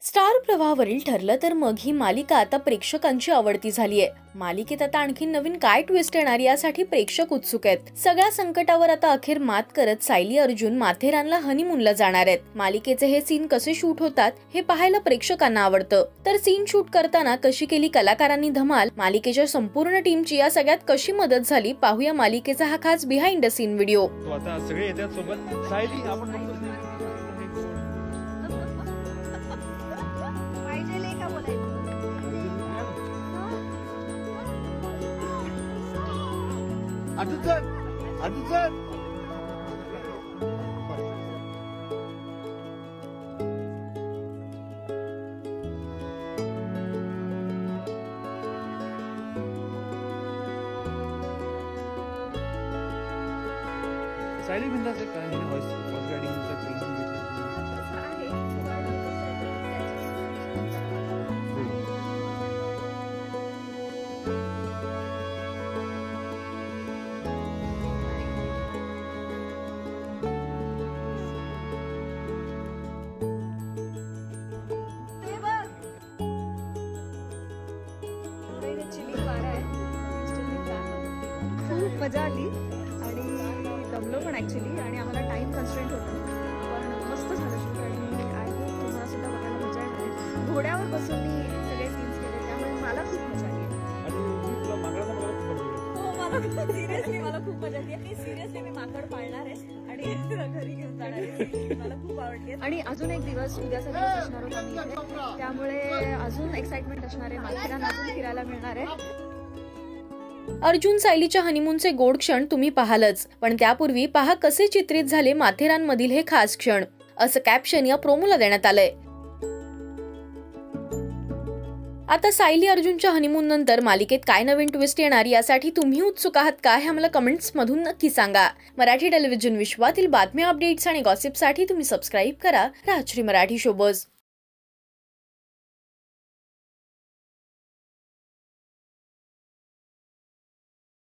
Star प्रवाहावरील ठरलं तर मग ही मालिका आता प्रेक्षकांची आवडती झाली आहे। मालिकेत आता आणखी नवीन काय ट्विस्ट येणार यासाठी प्रेक्षक उत्सुक आहेत। सगळ्या संकटावर आता अखेर मात करत सायली अर्जुन माथेरानला हनीमूनला जाणार आहेत। मालिकेचे हे सीन कसे शूट होतात हे पाहायला प्रेक्षकांना आवडतं। तर सीन शूट करताना कशी केली कलाकारांनी धमाल, मालिकेच्या संपूर्ण टीमची या सगळ्यात कशी मदत झाली, पाहूया मालिकेचा हा खास बिहाइंड द सीन व्हिडिओ। आता सगळे येतात सोबत। सायली आपण सायली बिंदास काय नाही व्हॉइस रायडिंगचा ट्रेनिंग खूप मजा आली आणि दमलो पण ऍक्च्युअली आणि आम्हाला टाइम कन्स्ट्रेंट होता, पण मस्त झालं शूट आणि आय होप तुम्हाला सुद्धा बघायला मजा येणार आहे। घोड्यावर बसून मी सगळे सीन्स केले त्यामुळे मला खूप मजा आली सिरियसली मला खूप मजा आली। सिरियसली मी माकड पाळणार आहे आणि घरी घेऊन जाणार आहे। मला खूप आवडते आणि अजून एक दिवस उद्याचा दिवस असणार होता मी इथे, त्यामुळे अजून एक्साइटमेंट असणार आहे। माथेरान अजून फिरायला मिळणार आहे। अर्जुन सायलीच्या हनीमूनचे गोड क्षण तुम्ही पाहालच, पण त्यापूर्वी पहा कसे चित्रित झाले माथेरानमधील हे खास क्षण, असं कॅप्शन या प्रोमोला देण्यात आलंय। आता सायली अर्जुनच्या हनीमून नंतर मालिकेत काय नवीन ट्विस्ट येणार यासाठी तुम्ही उत्सुक आहात का, हे आम्हाला कमेंट्स मधून नक्की सांगा। मराठी टेलिव्हिजन विश्वातील बातम्या, अपडेट्स आणि गॉसिपसाठी तुम्ही सबस्क्राईब करा राजश्री मराठी शोबज।